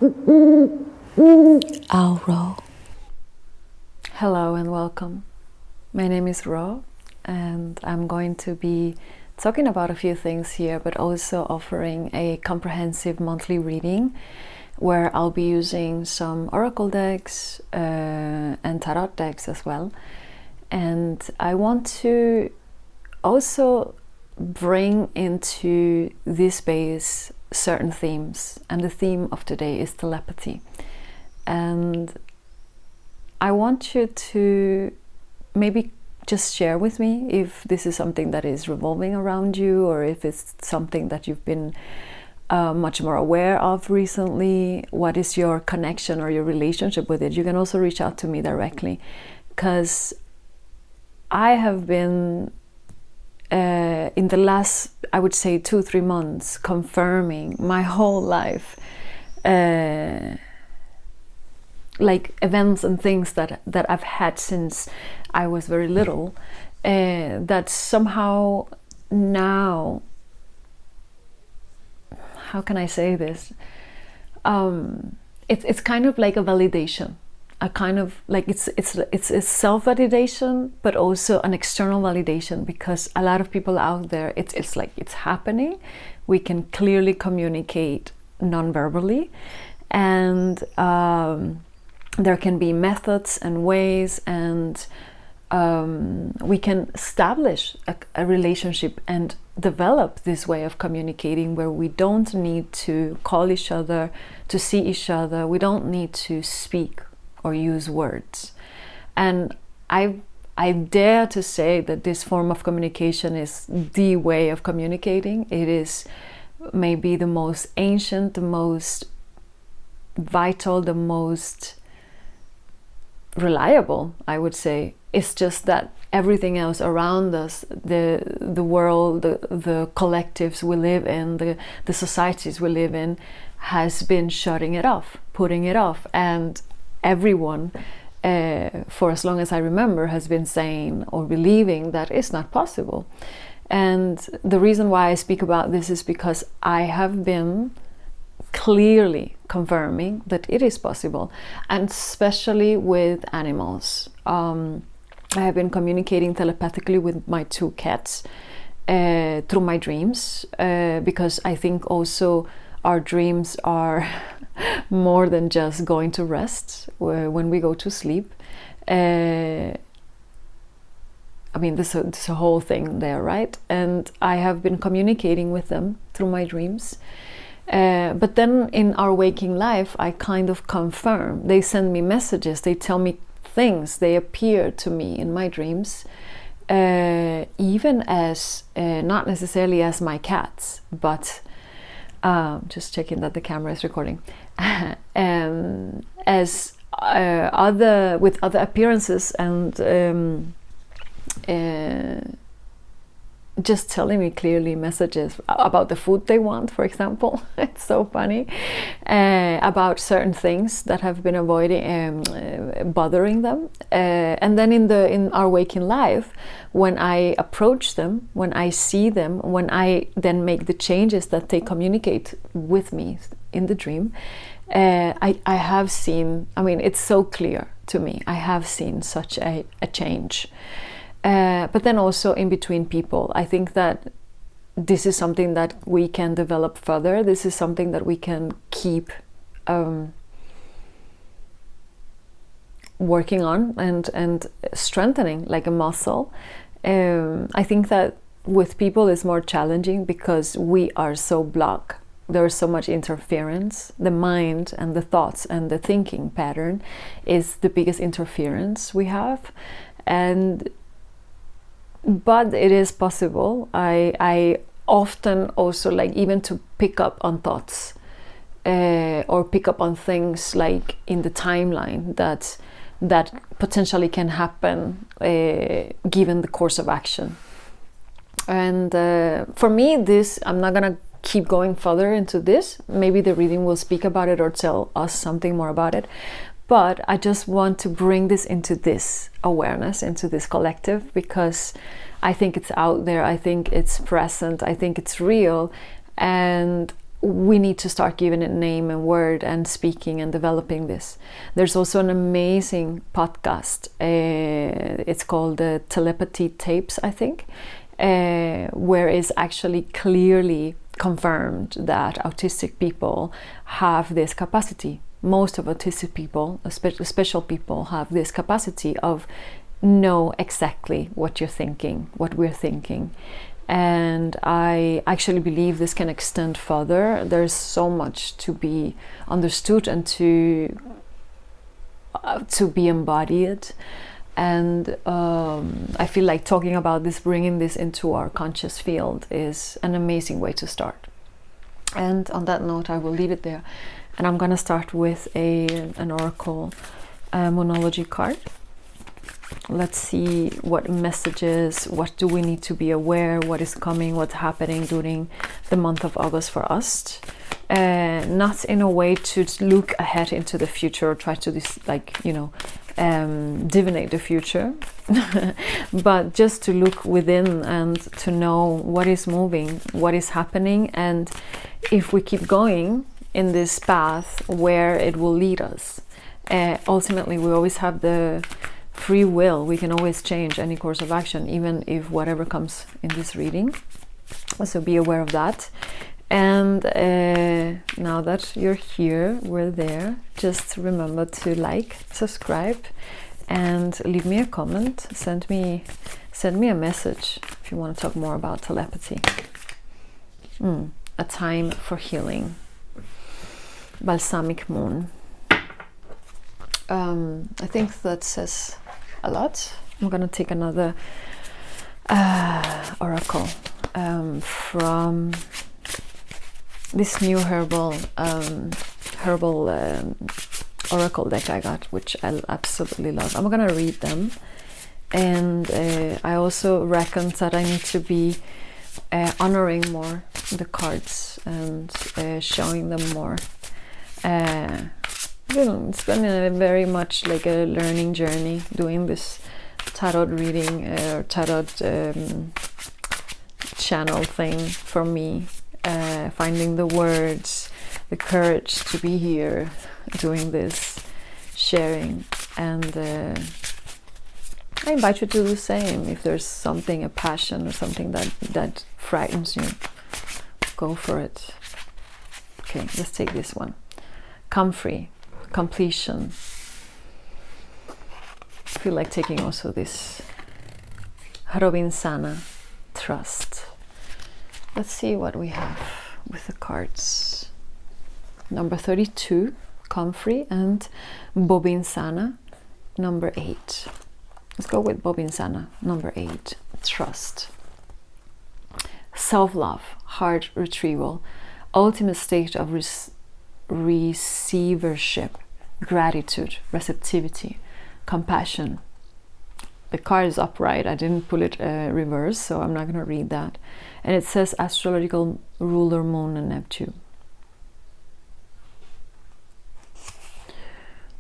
OWLRO. Hello and welcome. My name is Ro, and I'm going to be talking about a few things here, but also offering a comprehensive monthly reading where I'll be using some oracle decks and tarot decks as well. And I want to also bring into this space certain themes, and the theme of today is telepathy. And I want you to maybe just share with me if this is something that is revolving around you, or if it's something that you've been much more aware of recently. What is your connection or your relationship with it? You can also reach out to me directly, because I have been in the last, I would say 2-3 months, confirming my whole life like events and things that I've had since I was very little, that somehow now, how can I say this, it's kind of like a validation, a kind of like it's self-validation, but also an external validation, because a lot of people out there, it's like it's happening. We can clearly communicate non-verbally, and there can be methods and ways, and we can establish a relationship and develop this way of communicating where we don't need to call each other, to see each other. We don't need to speak or use words. And I dare to say that this form of communication is the way of communicating. It is maybe the most ancient, the most vital, the most reliable, I would say. It's just that everything else around us, the world, the collectives we live in, the societies we live in, has been shutting it off, putting it off. And everyone, for as long as I remember, has been saying or believing that it's not possible. And the reason why I speak about this is because I have been clearly confirming that it is possible, and especially with animals. I have been communicating telepathically with my 2 cats through my dreams, because I think also our dreams are more than just going to rest when we go to sleep. I mean, there's a whole thing there, right? And I have been communicating with them through my dreams. But then in our waking life, I kind of confirm. They send me messages, they tell me things, they appear to me in my dreams, even as, not necessarily as my cats, but just checking that the camera is recording, as with other appearances, and just telling me clearly messages about the food they want, for example. It's so funny. About certain things that have been bothering them. And then in our waking life, when I approach them, when I see them, when I then make the changes that they communicate with me in the dream, I have seen, I mean, it's so clear to me, I have seen such a change. But then also in between people, I think that this is something that we can develop further. This is something that we can keep working on and strengthening like a muscle. I think that with people it's more challenging because we are so blocked. There's so much interference. The mind and the thoughts and the thinking pattern is the biggest interference we have. But it is possible. I often also like even to pick up on thoughts or pick up on things like in the timeline that potentially can happen given the course of action. And for me, this, I'm not gonna keep going further into this. Maybe the reading will speak about it or tell us something more about it. But I just want to bring this into this awareness, into this collective, because I think it's out there, I think it's present, I think it's real. And we need to start giving it name and word and speaking and developing this. There's also an amazing podcast. It's called the Telepathy Tapes, I think, where it's actually clearly confirmed that autistic people have this capacity. Most of autistic people, especially special people, have this capacity of know exactly what you're thinking, what we're thinking. And I actually believe this can extend further. There's so much to be understood and to be embodied. And I feel like talking about this, bringing this into our conscious field, is an amazing way to start. And on that note, I will leave it there. And I'm going to start with an oracle Moonology card. Let's see what messages, what do we need to be aware, what is coming, what's happening during the month of August for us. Not in a way to look ahead into the future or try to divinate the future, but just to look within and to know what is moving, what is happening, and if we keep going in this path, where it will lead us. Ultimately, we always have the free will. We can always change any course of action, even if whatever comes in this reading. So be aware of that. And now that you're here, we're there. Just remember to like, subscribe, and leave me a comment. Send me a message if you want to talk more about telepathy. A time for healing. Balsamic moon. I think that says a lot. I'm gonna take another oracle from this new herbal oracle deck I got, which I absolutely love. I'm gonna read them, and I also reckon that I need to be honoring more the cards and showing them more. It's been very much like a learning journey doing this tarot reading or tarot channel thing for me. Finding the words, the courage to be here doing this, sharing, and I invite you to do the same. If there's something, a passion or something that frightens you, go for it. Okay, let's take this one. Come free. Completion. I feel like taking also this Robinsana, trust. Let's see what we have with the cards. Number 32, Comfrey, and Bobinsana, number 8. Let's go with Bobinsana, number 8, trust. Self-love, heart retrieval, ultimate state of receivership, gratitude, receptivity, compassion. The card is upright. I didn't pull it reverse, so I'm not going to read that. And it says astrological ruler moon and Neptune.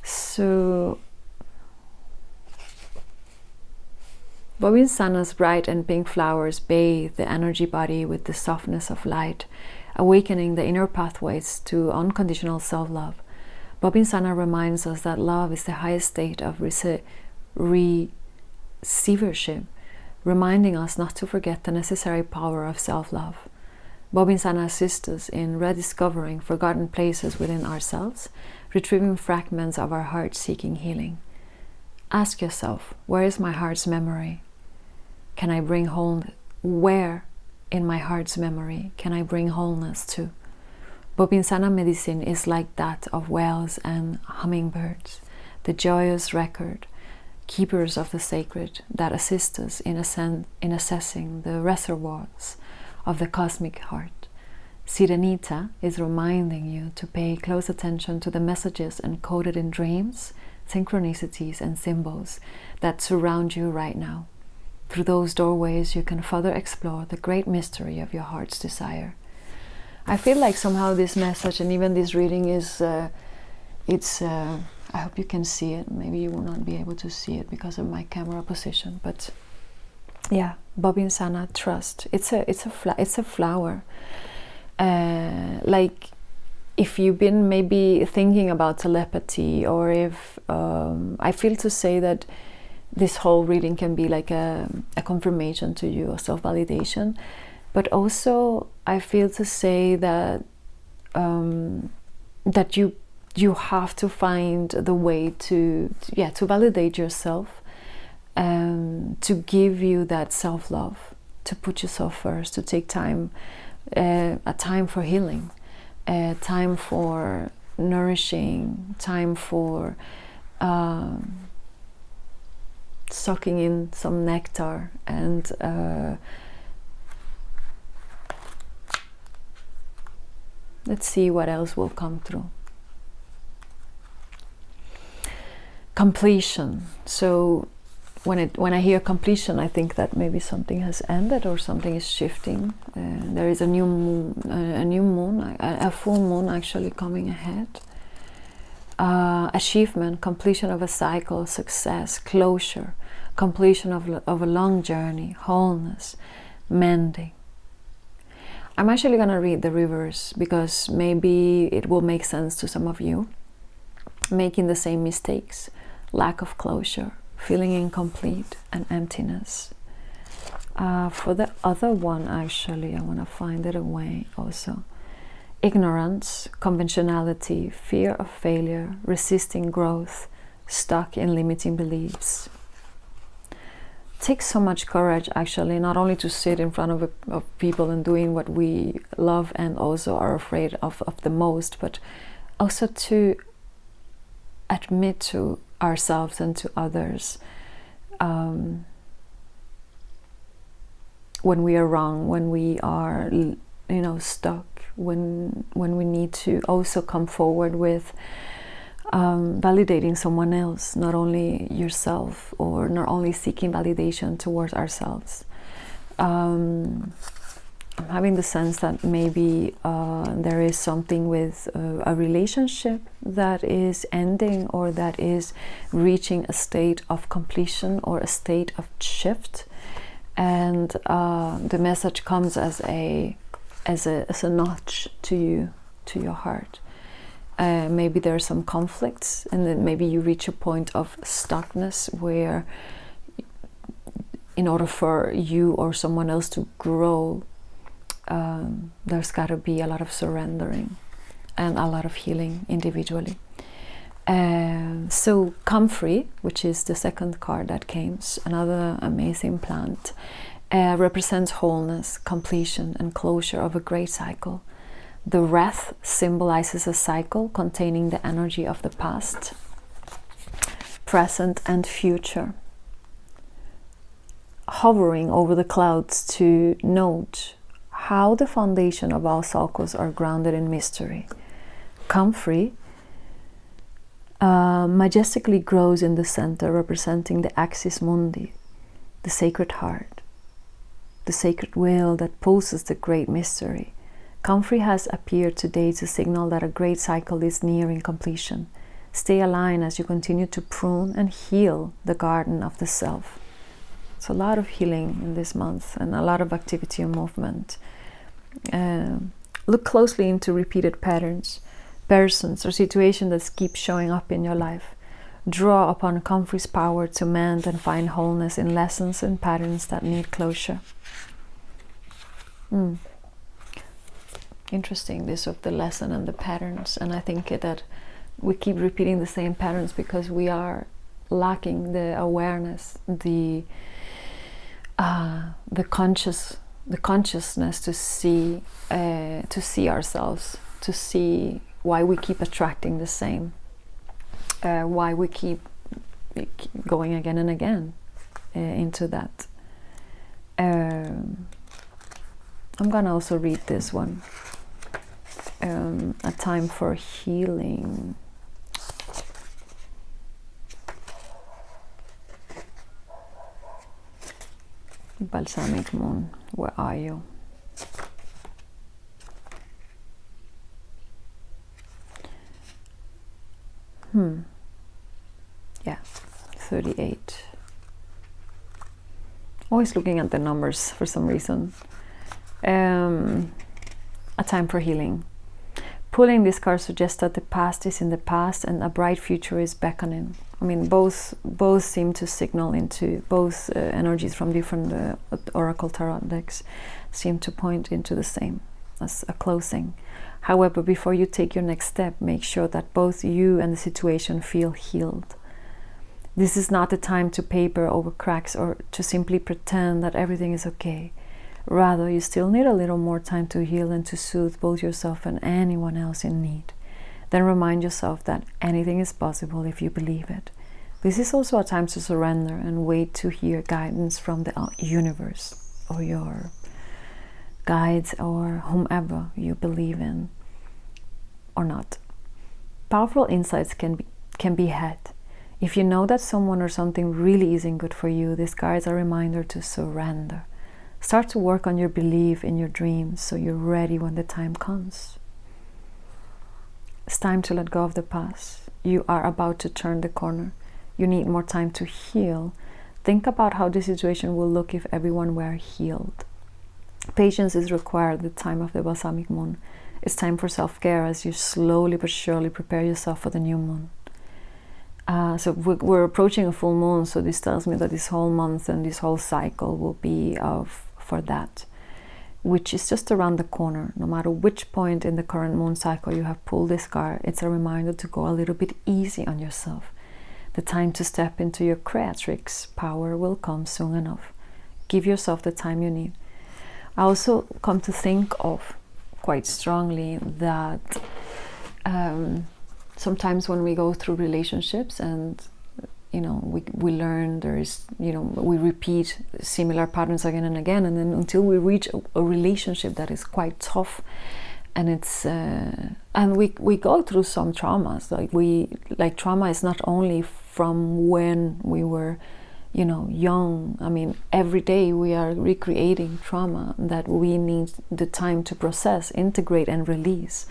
So Bobinsana's bright and pink flowers bathe the energy body with the softness of light, awakening the inner pathways to unconditional self-love. Bobinsana reminds us that love is the highest state of receivership, reminding us not to forget the necessary power of self-love. Bobinsana assists us in rediscovering forgotten places within ourselves, retrieving fragments of our heart seeking healing. Ask yourself, where is my heart's memory? Can I bring wholeness? Where in my heart's memory can I bring wholeness to? Bobinsana medicine is like that of whales and hummingbirds, the joyous record, keepers of the sacred, that assist us in assessing the reservoirs of the cosmic heart. Sirenita is reminding you to pay close attention to the messages encoded in dreams, synchronicities, and symbols that surround you right now. Through those doorways, you can further explore the great mystery of your heart's desire. I feel like somehow this message and even this reading is, I hope you can see it. Maybe you will not be able to see it because of my camera position, but yeah, Bobinsana, trust. It's a flower. Like if you've been maybe thinking about telepathy, or if I feel to say that this whole reading can be like a confirmation to you, a self-validation, but also I feel to say that that you have to find the way to validate yourself, to give you that self-love, to put yourself first, to take time, a time for healing, a time for nourishing, time for sucking in some nectar, and let's see what else will come through. Completion. So when I hear completion, I think that maybe something has ended or something is shifting. There is a new moon, a full moon actually coming ahead. Achievement, completion of a cycle, success, closure, completion of a long journey, wholeness, mending. I'm actually going to read the reverse because maybe it will make sense to some of you. Making the same mistakes, lack of closure, feeling incomplete, and emptiness. For the other one, actually, I want to find it away also. Ignorance, conventionality, fear of failure, resisting growth, stuck in limiting beliefs. It takes so much courage, actually, not only to sit in front of people and doing what we love and also are afraid of the most, but also to admit to ourselves and to others when we are wrong, when we are, stuck, when we need to also come forward with validating someone else, not only yourself, or not only seeking validation towards ourselves. I'm having the sense that maybe there is something with a relationship that is ending, or that is reaching a state of completion or a state of shift, and the message comes as a notch to you, to your heart. Maybe there are some conflicts, and then maybe you reach a point of stuckness where, in order for you or someone else to grow, there's got to be a lot of surrendering and a lot of healing individually. So comfrey, which is the second card that came, another amazing plant, represents wholeness, completion, and closure of a great cycle. The wreath symbolizes a cycle containing the energy of the past, present, and future. Hovering over the clouds to note how the foundation of all cycles are grounded in mystery. Comfrey majestically grows in the center, representing the axis mundi, the sacred heart, the sacred will that pulses the great mystery. Comfrey has appeared today to signal that a great cycle is nearing completion. Stay aligned as you continue to prune and heal the garden of the self. So a lot of healing in this month, and a lot of activity and movement. Look closely into repeated patterns, persons or situations that keep showing up in your life. Draw upon Comfrey's power to mend and find wholeness in lessons and patterns that need closure. Interesting, this of the lesson and the patterns. And I think that we keep repeating the same patterns because we are lacking the awareness, the consciousness to see ourselves, to see why we keep attracting the same, why we keep going again and again into that. I'm gonna also read this one, a time for healing. Balsamic moon, where are you? Yeah, 38. Always looking at the numbers for some reason. a time for healing. Pulling this card suggests that the past is in the past and a bright future is beckoning. I mean, both seem to signal into, both energies from different oracle tarot decks seem to point into the same, as a closing. However, before you take your next step, make sure that both you and the situation feel healed. This is not the time to paper over cracks or to simply pretend that everything is okay. Rather, you still need a little more time to heal and to soothe both yourself and anyone else in need. Then remind yourself that anything is possible if you believe it. This is also a time to surrender and wait to hear guidance from the universe or your guides or whomever you believe in or not. Powerful insights can be had. If you know that someone or something really isn't good for you, this card is a reminder to surrender. Start to work on your belief in your dreams so you're ready when the time comes. It's time to let go of the past. You are about to turn the corner. You need more time to heal. Think about how the situation will look if everyone were healed. Patience is required at the time of the balsamic moon. It's time for self-care as you slowly but surely prepare yourself for the new moon. So we're approaching a full moon, so this tells me that this whole month and this whole cycle will be for that, which is just around the corner. No matter which point in the current moon cycle you have pulled this card, it's a reminder to go a little bit easy on yourself. The time to step into your creatrix power will come soon enough. Give yourself the time you need. I also come to think of quite strongly that sometimes when we go through relationships and we learn we repeat similar patterns again and again, and then until we reach a relationship that is quite tough, and it's and we go through some traumas. Like trauma is not only from when we were young. I mean, every day we are recreating trauma that we need the time to process, integrate, and release.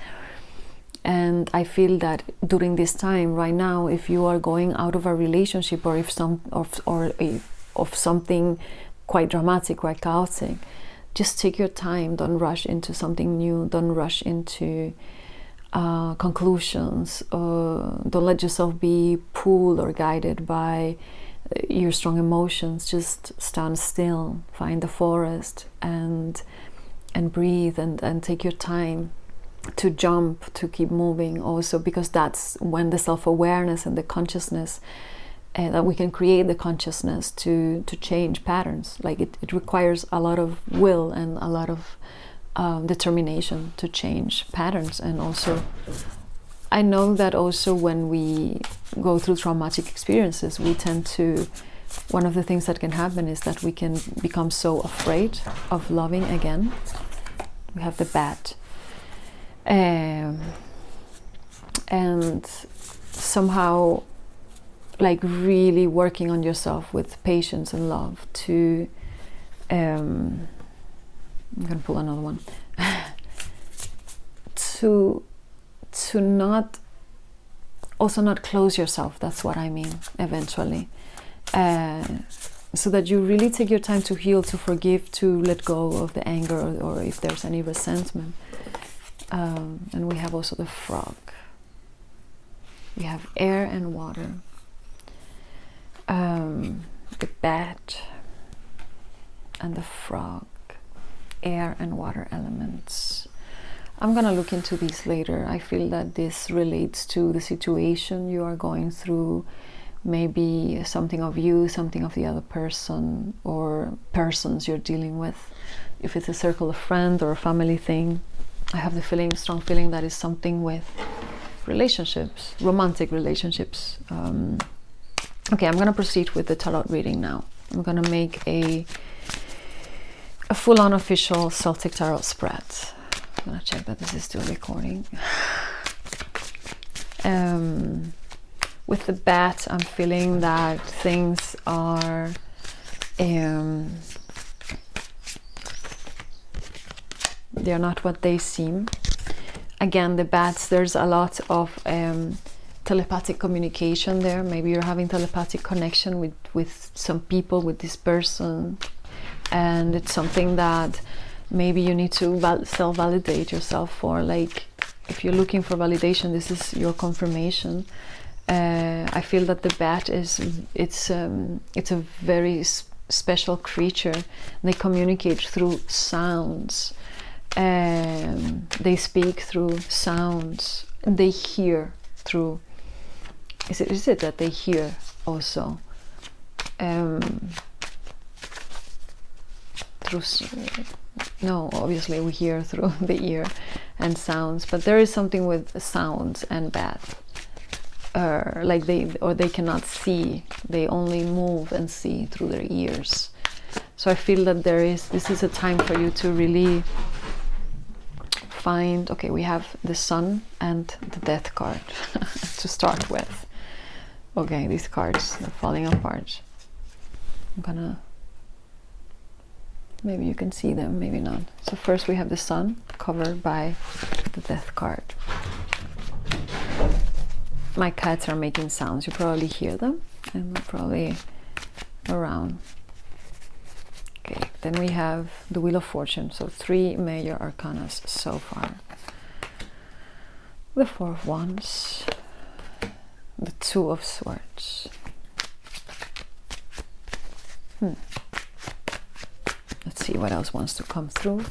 And I feel that during this time right now, if you are going out of a relationship, or of something quite dramatic, quite chaotic, just take your time. Don't rush into something new. Don't rush into conclusions. Don't let yourself be pulled or guided by your strong emotions. Just stand still, find the forest, and breathe, and take your time to jump, to keep moving also, because that's when the self-awareness and the consciousness, that we can create the consciousness to change patterns. Like it requires a lot of will and a lot of determination to change patterns. And also I know that also when we go through traumatic experiences, we tend to, one of the things that can happen is that we can become so afraid of loving again. We have the bat. And somehow, like, really working on yourself with patience and love to I'm gonna pull another one to not close yourself. That's what I mean, eventually, so that you really take your time to heal, to forgive, to let go of the anger, or if there's any resentment. And we have also the frog. We have air and water. The bat and the frog. Air and water elements. I'm gonna look into these later. I feel that this relates to the situation you are going through. Maybe something of you, something of the other person, or persons you're dealing with. If it's a circle of friends or a family thing. I have the strong feeling that is something with relationships, romantic relationships. Okay, I'm going to proceed with the tarot reading now. I'm going to make a full-on official Celtic tarot spread. I'm going to check that this is still recording. With the bat, I'm feeling that things are they're not what they seem. Again, the bats, there's a lot of telepathic communication there. Maybe you're having telepathic connection with some people, with this person, and it's something that maybe you need to self-validate yourself for, like, if you're looking for validation, this is your confirmation. I feel that the bat it's a very special creature. They communicate through sounds. They speak through sounds. They hear through. Is it that they hear also? Through. No, obviously we hear through the ear and sounds, but there is something with sounds and bat. Like they cannot see, they only move and see through their ears. So I feel that this is a time for you to really find, okay, we have the Sun and the Death card to start with. Okay, these cards are falling apart. I'm gonna, maybe you can see them, maybe not. So first we have the Sun covered by the Death card. My cats are making sounds. You probably hear them, and they're probably around. Okay, then we have the Wheel of Fortune. So 3 major arcana so far. The 4 of Wands, the 2 of Swords. Let's see what else wants to come through.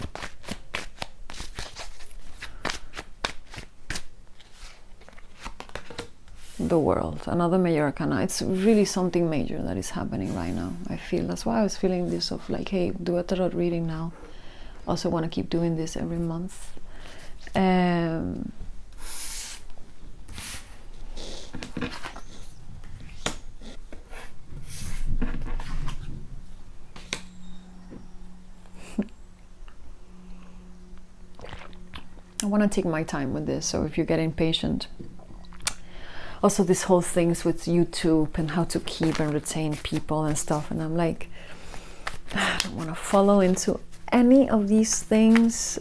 The World, another major arcana. It's really something major that is happening right now. I feel that's why I was feeling this of like, hey, do a tarot reading now. Also want to keep doing this every month. I want to take my time with this, so if you're getting patient. Also this whole things with YouTube and how to keep and retain people and stuff, and I'm like, I don't want to follow into any of these things.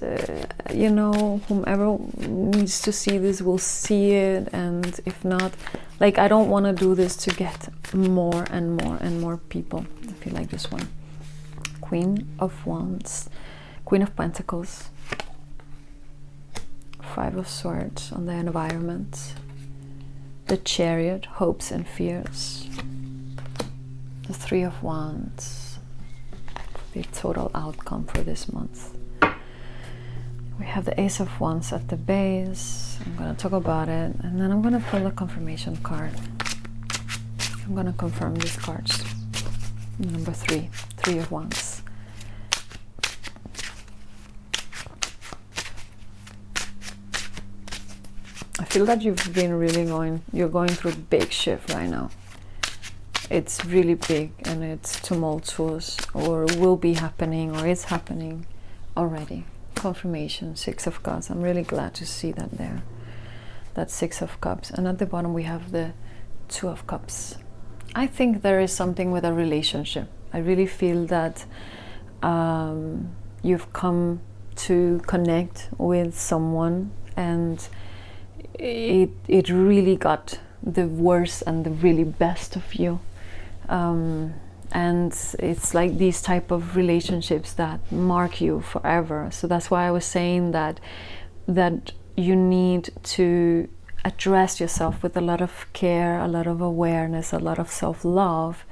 You know, whomever needs to see this will see it, and if not, like, I don't want to do this to get more and more and more people. I feel like this one, Queen of Wands, Queen of Pentacles, 5 of Swords on the environment, the Chariot, hopes and fears, the 3 of Wands, the total outcome for this month. We have the Ace of Wands at the base. I'm going to talk about it, and then I'm going to pull a confirmation card. I'm going to confirm these cards. Number 3, 3 of Wands. I feel that you've been really you're going through a big shift right now. It's really big and it's tumultuous, or will be happening, or is happening already. Confirmation, 6 of Cups. I'm really glad to see that there. That's 6 of Cups. And at the bottom we have the 2 of Cups. I think there is something with a relationship. I really feel that you've come to connect with someone, and it really got the worst and the really best of you, and it's like these type of relationships that mark you forever. So that's why I was saying that you need to address yourself with a lot of care, a lot of awareness, a lot of self-love,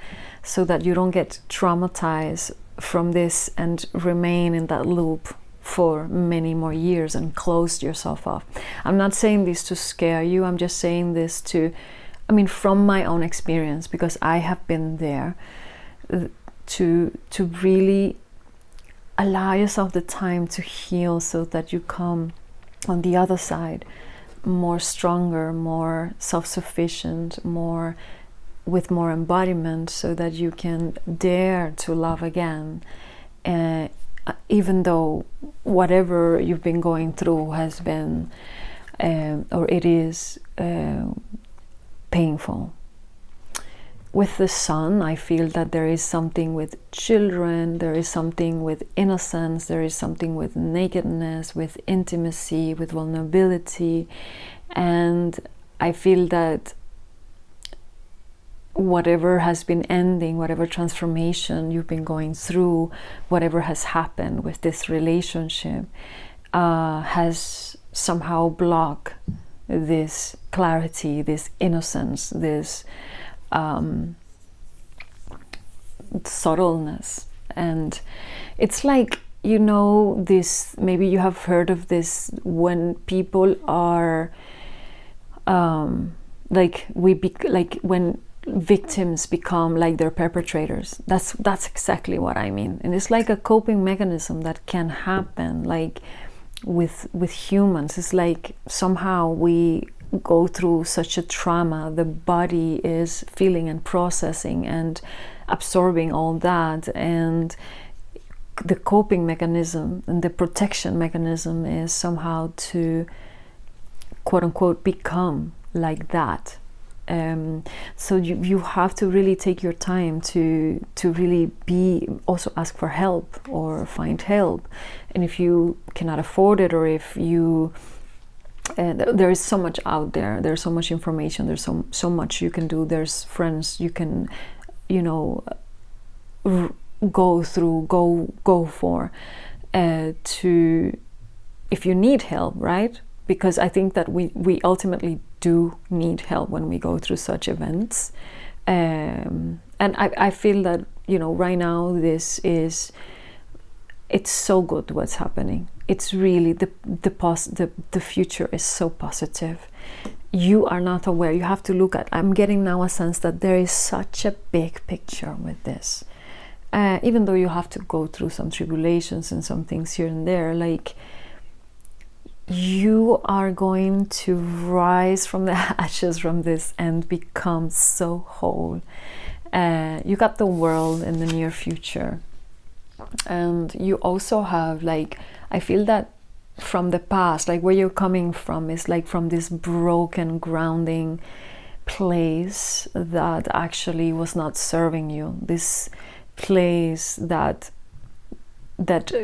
so that you don't get traumatized from this and remain in that loop for many more years and close yourself off. I'm not saying this to scare you. I'm just saying this to, I mean, from my own experience, because I have been there, to really allow yourself the time to heal, so that you come on the other side more stronger, more self-sufficient, more with more embodiment, so that you can dare to love again. Even though whatever you've been going through has been, or it is painful. With the Sun, I feel that there is something with children, there is something with innocence, there is something with nakedness, with intimacy, with vulnerability, and I feel that whatever has been ending, whatever transformation you've been going through, whatever has happened with this relationship, has somehow blocked this clarity, this innocence, this subtleness. And it's like, you know, this, maybe you have heard of this, when people are like when victims become like their perpetrators. That's exactly what I mean. And it's like a coping mechanism that can happen, like with humans. It's like somehow we go through such a trauma, the body is feeling and processing and absorbing all that, and the coping mechanism and the protection mechanism is somehow to quote unquote become like that. So you have to really take your time to really also ask for help or find help. And if you cannot afford it, or if you there is so much out there, there's so much information, there's so much you can do, there's friends you can, you know, go for to, if you need help, right? Because I think that we ultimately do need help when we go through such events. And I feel that, you know, right now it's so good what's happening. It's really the future is so positive. You are not aware. You have to look at, I'm getting now a sense that there is such a big picture with this. Even though you have to go through some tribulations and some things here and there, like, you are going to rise from the ashes from this and become so whole. You got the world in the near future. And you also have, like, I feel that from the past, like where you're coming from is like from this broken grounding place that actually was not serving you. This place that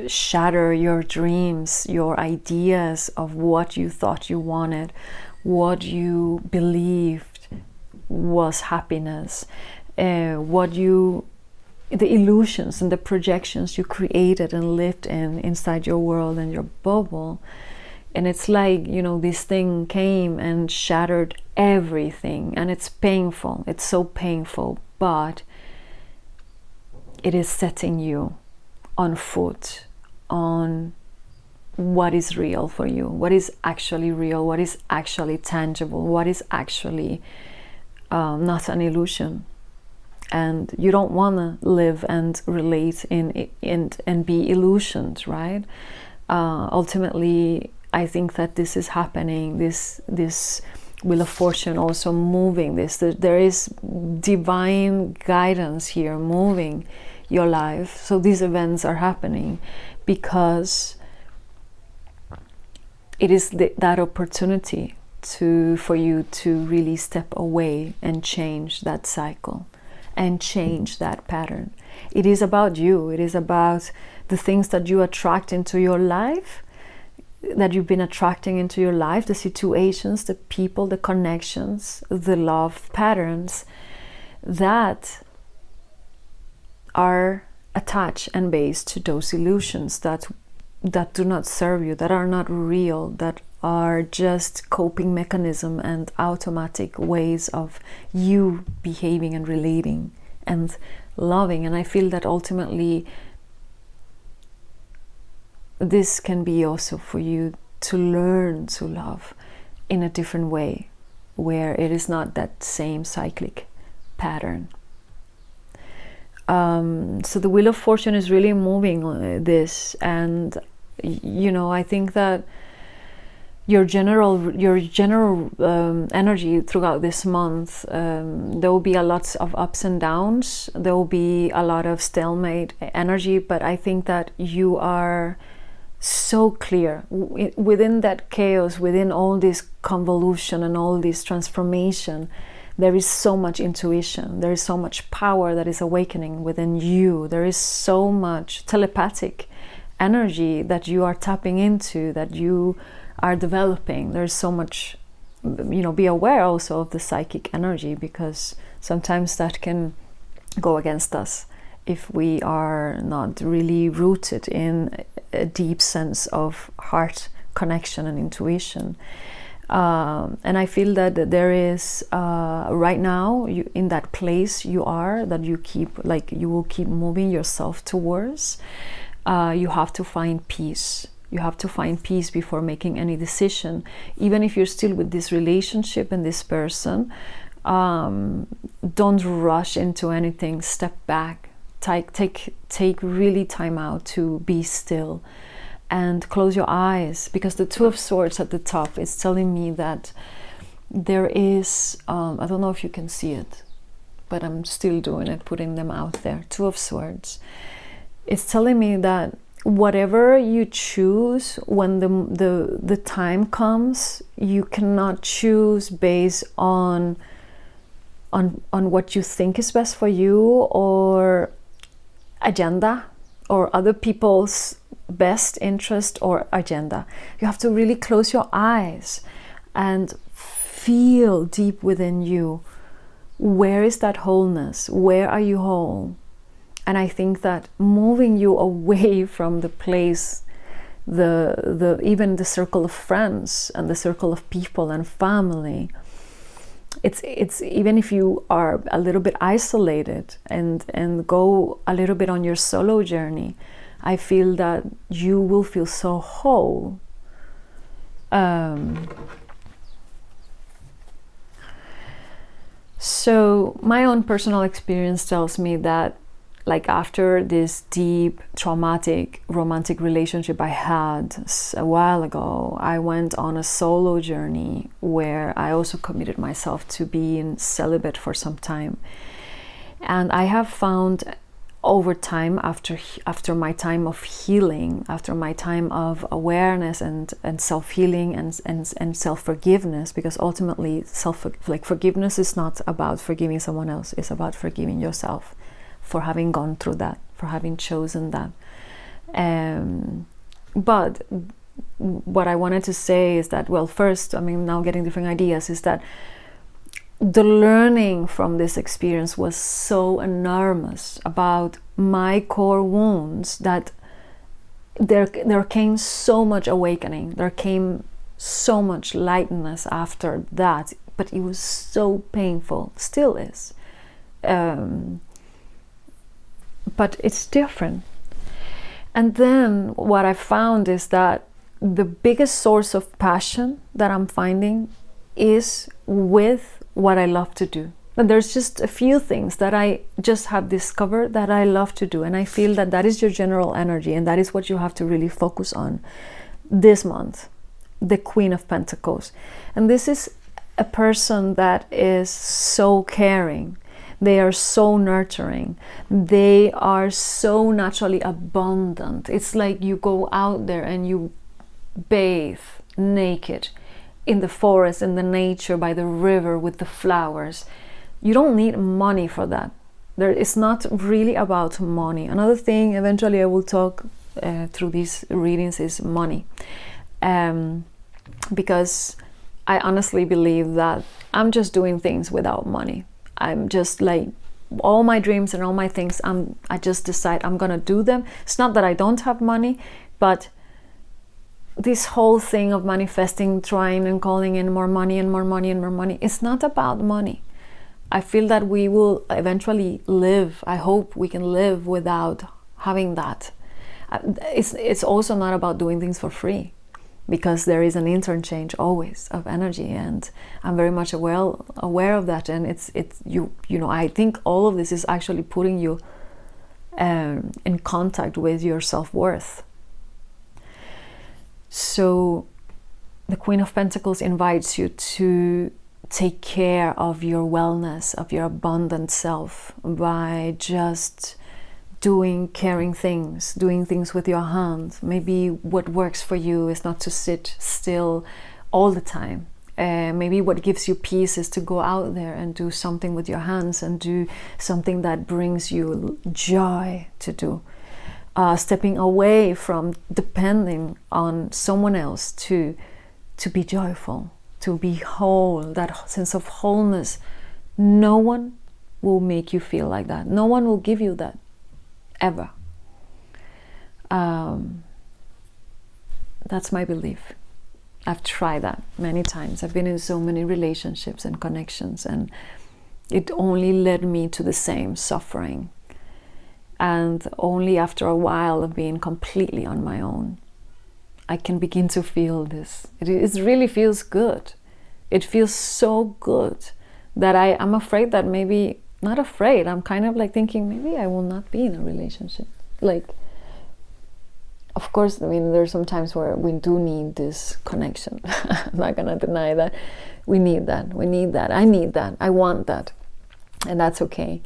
shatter your dreams, your ideas of what you thought you wanted, what you believed was happiness, the illusions and the projections you created and lived inside your world and your bubble. And it's like, you know, this thing came and shattered everything, and it's painful. It's so painful, but it is setting you on foot on what is real for you, what is actually real, what is actually tangible, what is actually not an illusion. And you don't want to live and relate and be illusioned, right? Ultimately, I think that this is happening, this Wheel of Fortune also moving this. There is divine guidance here moving your life. So these events are happening because it is that opportunity for you to really step away and change that cycle and change that pattern. It is about you. It is about the things that you attract into your life, that you've been attracting into your life, the situations, the people, the connections, the love patterns that are attached and based to those illusions that do not serve you, that are not real, that are just coping mechanism and automatic ways of you behaving and relating and loving. And I feel that ultimately this can be also for you to learn to love in a different way, where it is not that same cyclic pattern. So the Wheel of Fortune is really moving this, and you know, I think that your general energy throughout this month, there will be a lot of ups and downs. There will be a lot of stalemate energy, but I think that you are so clear within that chaos, within all this convolution and all this transformation. There is so much intuition, there is so much power that is awakening within you. There is so much telepathic energy that you are tapping into, that you are developing. There's so much be aware also of the psychic energy, because sometimes that can go against us if we are not really rooted in a deep sense of heart connection and intuition. And I feel that there is right now, in that place you are, that you will keep moving yourself towards. You have to find peace. You have to find peace before making any decision. Even if you're still with this relationship and this person, don't rush into anything. Step back. Take really time out to be still and close your eyes, because the Two of Swords at the top is telling me that there is, I don't know if you can see it, but I'm still doing it, putting them out there. Two of Swords. It's telling me that whatever you choose, when the time comes, you cannot choose based on what you think is best for you, or agenda, or other people's best interest or agenda. You have to really close your eyes and feel deep within you, where is that wholeness? Where are you whole? And I think that moving you away from the place, even the circle of friends and the circle of people and family, it's even if you are a little bit isolated and go a little bit on your solo journey, I feel that you will feel so whole. So my own personal experience tells me that, like, after this deep traumatic romantic relationship I had a while ago, I went on a solo journey where I also committed myself to being celibate for some time. And I have found over time, after my time of healing, after my time of awareness and self-healing and self-forgiveness, because ultimately forgiveness is not about forgiving someone else, it's about forgiving yourself for having gone through that, for having chosen that. But what I wanted to say is that, well, first, I mean, now getting different ideas, is that the learning from this experience was so enormous about my core wounds that there came so much awakening, there came so much lightness after that, but it was so painful, still is. But it's different. And then what I found is that the biggest source of passion that I'm finding is with what I love to do. And there's just a few things that I just have discovered that I love to do, and I feel that that is your general energy, and that is what you have to really focus on this month. The Queen of Pentacles. And this is a person that is so caring. They are so nurturing. They are so naturally abundant. It's like you go out there and you bathe naked in the forest, in the nature, by the river, with the flowers. You don't need money for that. It's not really about money. Another thing, eventually I will talk through these readings, is money. Because I honestly believe that I'm just doing things without money. I'm just like, all my dreams and all my things, I just decide I'm gonna do them. It's not that I don't have money, but this whole thing of manifesting, trying and calling in more money and more money and more money, it's not about money. I feel that we will eventually live, I hope we can live without having that. It's also not about doing things for free, because there is an interchange always of energy, and I'm very much aware of that. And it's you know, I think all of this is actually putting you in contact with your self-worth. So the Queen of Pentacles invites you to take care of your wellness, of your abundant self, by just doing caring things, doing things with your hands. Maybe what works for you is not to sit still all the time. Maybe what gives you peace is to go out there and do something with your hands, and do something that brings you joy to do. Stepping away from depending on someone else to be joyful. to be whole, that sense of wholeness. No one will make you feel like that. No one will give you that, ever. That's my belief. I've tried that many times. I've been in so many relationships and connections, and it only led me to the same suffering. And only after a while of being completely on my own, I can begin to feel this. It really feels good. It feels so good that I'm afraid that maybe, not afraid, I'm kind of like thinking maybe I will not be in a relationship. Like, of course, I mean, there's some times where we do need this connection. I'm not gonna deny that. We need that. We need that. I need that. I want that. And that's okay.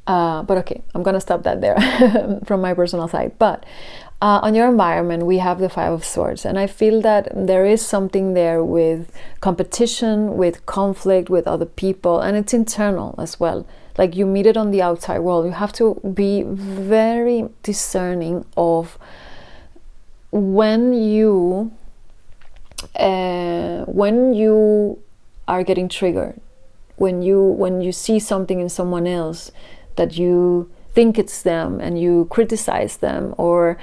But okay, I'm gonna stop that there from my personal side. But on your environment, we have the Five of Swords. And I feel that there is something there with competition, with conflict with other people. And it's internal as well. Like, you meet it on the outside world. You have to be very discerning of when you are getting triggered, when you see something in someone else that you think it's them and you criticize them, or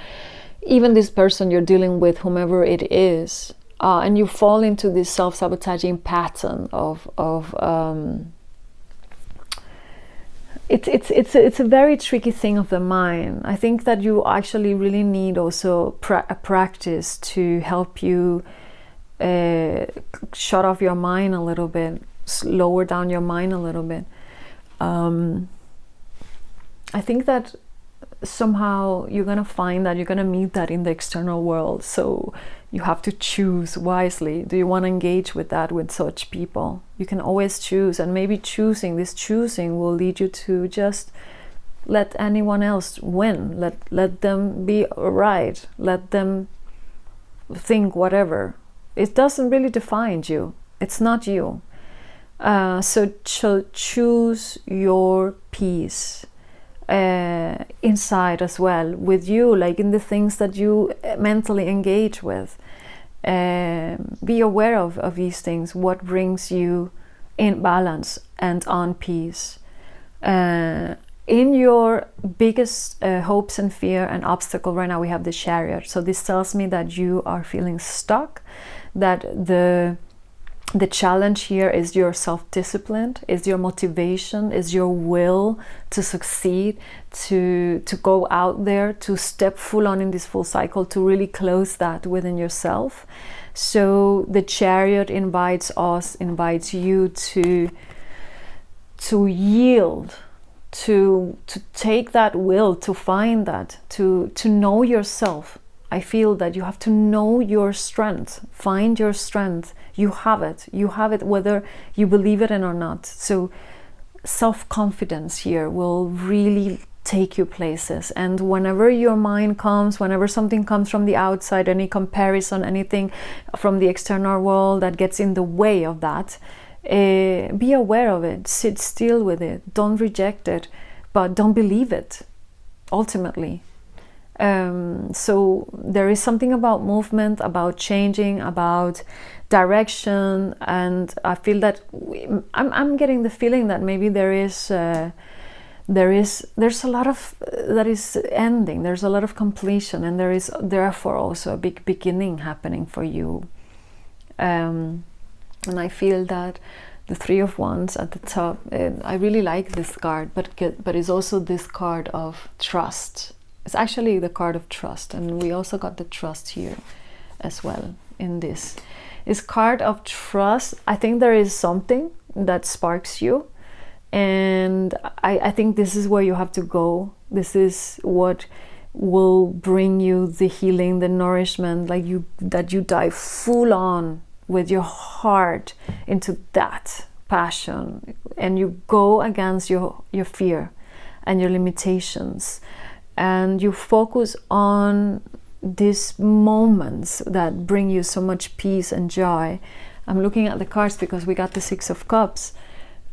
even this person you're dealing with, whomever it is, and you fall into this self-sabotaging pattern of it's a very tricky thing of the mind. I think that you actually really need also a practice to help you shut off your mind a little bit, lower down your mind a little bit. I think that somehow you're gonna find that you're gonna meet that in the external world. So you have to choose wisely. Do you want to engage with that, with such people? You can always choose, and maybe choosing will lead you to just let anyone else win. Let them be right. Let them think whatever. It doesn't really define you. It's not you. So choose your peace inside as well, with you, like in the things that you mentally engage with. Be aware of these things, what brings you in balance and on peace. In your biggest hopes and fear and obstacle right now, we have the Chariot. So this tells me that you are feeling stuck, that the challenge here is your self-discipline, is your motivation, is your will to succeed, to go out there, to step full on in this full cycle, to really close that within yourself. So the Chariot invites you to yield, to take that will, to find that, to know yourself. I feel that you have to know your strength, find your strength. You have it whether you believe it or not. So self-confidence here will really take you places. And whenever your mind comes, whenever something comes from the outside, any comparison, anything from the external world that gets in the way of that, be aware of it, sit still with it, don't reject it, but don't believe it, ultimately. So there is something about movement, about changing, about direction, and I feel that I'm getting the feeling that maybe there's a lot of that is ending. There's a lot of completion, and there is therefore also a big beginning happening for you. And I feel that the Three of Wands at the top, I really like this card, but it's also this card of trust. It's actually the card of trust, and we also got the trust here as well in this. This card of trust, I think there is something that sparks you, and I think this is where you have to go. This is what will bring you the healing, the nourishment, like that you dive full on with your heart into that passion, and you go against your fear and your limitations. And you focus on these moments that bring you so much peace and joy. I'm looking at the cards because we got the Six of Cups.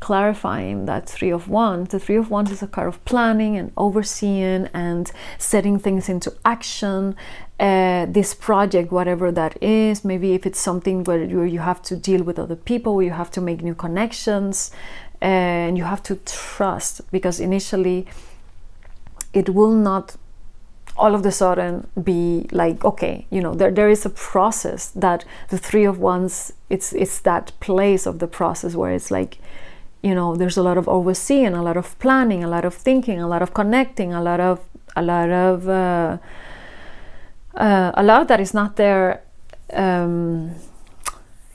clarifying that Three of Wands. The Three of Wands is a card of planning and overseeing and setting things into action. This project, whatever that is, maybe if it's something where you have to deal with other people, where you have to make new connections, and you have to trust, because initially it will not all of a sudden be like, okay, you know, there is a process that the Three of Wands, it's that place of the process where it's like, you know, there's a lot of overseeing, a lot of planning, a lot of thinking, a lot of connecting, a lot that is not there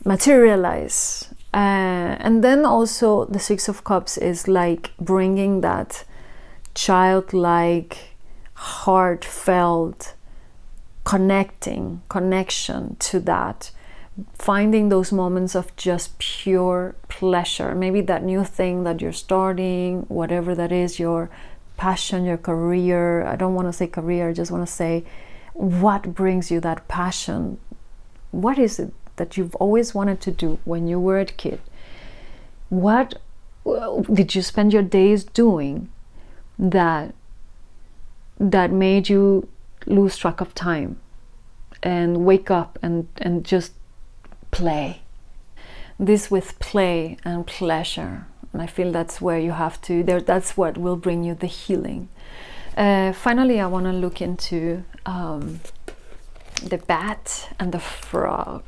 materialize. And then also the Six of Cups is like bringing that childlike, heartfelt connection to that, finding those moments of just pure pleasure. Maybe that new thing that you're starting, whatever that is, your passion, your career. I don't want to say career, I just want to say what brings you that passion. What is it that you've always wanted to do when you were a kid? What did you spend your days doing that made you lose track of time and wake up and just play? This with play and pleasure, and I feel that's where you have to, that's what will bring you the healing. Finally, I want to look into the bat and the frog,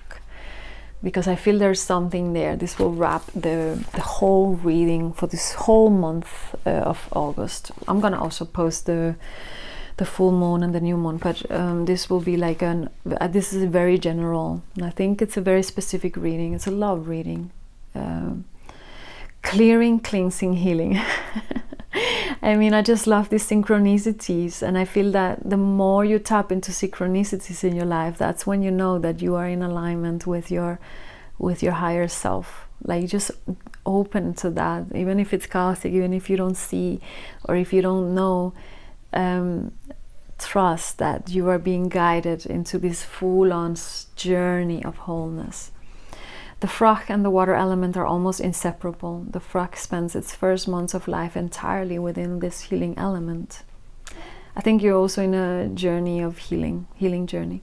because I feel there's something there. This will wrap the whole reading for this whole month of August. I'm gonna also post the full moon and the new moon, but this will be like this is very general, and I think it's a very specific reading. It's a love reading. Clearing, cleansing, healing. I mean, I just love these synchronicities, and I feel that the more you tap into synchronicities in your life, that's when you know that you are in alignment with your higher self. Like, just open to that, even if it's chaotic, even if you don't see or if you don't know. Trust that you are being guided into this full-on journey of wholeness. The frog and the water element are almost inseparable. The frog spends its first months of life entirely within this healing element. I think you're also in a journey of healing journey.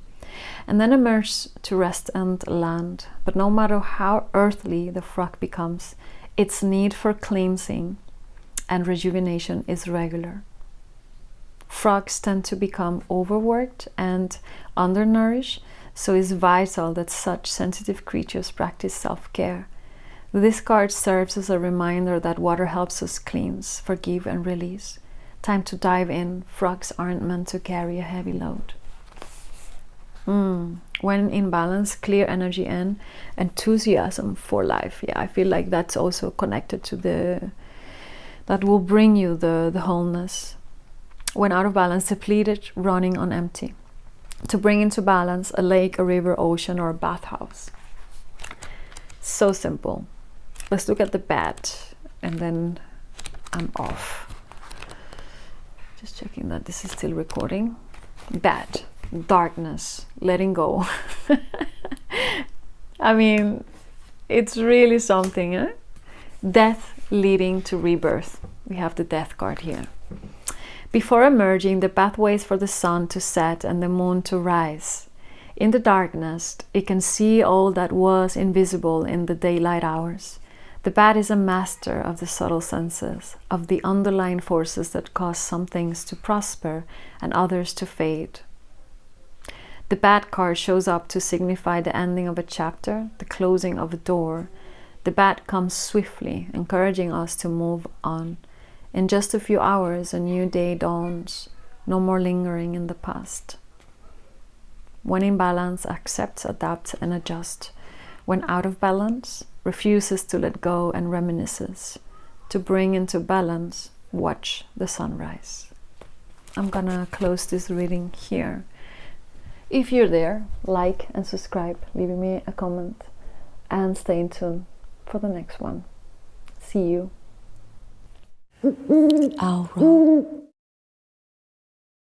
And then emerge to rest and land. But no matter how earthly the frog becomes, its need for cleansing and rejuvenation is regular. Frogs tend to become overworked and undernourished, so it's vital that such sensitive creatures practice self-care. This card serves as a reminder that water helps us cleanse, forgive, and release. Time to dive in. Frogs aren't meant to carry a heavy load. When in balance, clear energy and enthusiasm for life. Yeah, I feel like that's also connected to that will bring you the wholeness. When out of balance, depleted, running on empty. To bring into balance a lake, a river, ocean, or a bathhouse. So simple. Let's look at the bat, and then I'm off. Just checking that this is still recording. Bat, darkness, letting go. I mean, it's really something, eh? Death leading to rebirth. We have the death card here. Before emerging, the bat waits for the sun to set and the moon to rise. In the darkness, it can see all that was invisible in the daylight hours. The bat is a master of the subtle senses, of the underlying forces that cause some things to prosper and others to fade. The bat card shows up to signify the ending of a chapter, the closing of a door. The bat comes swiftly, encouraging us to move on. In just a few hours, a new day dawns, no more lingering in the past. When in balance, accepts, adapts, and adjusts. When out of balance, refuses to let go and reminisces. To bring into balance, watch the sunrise. I'm gonna close this reading here. If you're there, like and subscribe, leaving me a comment, and stay in tune for the next one. See you. OWLRO.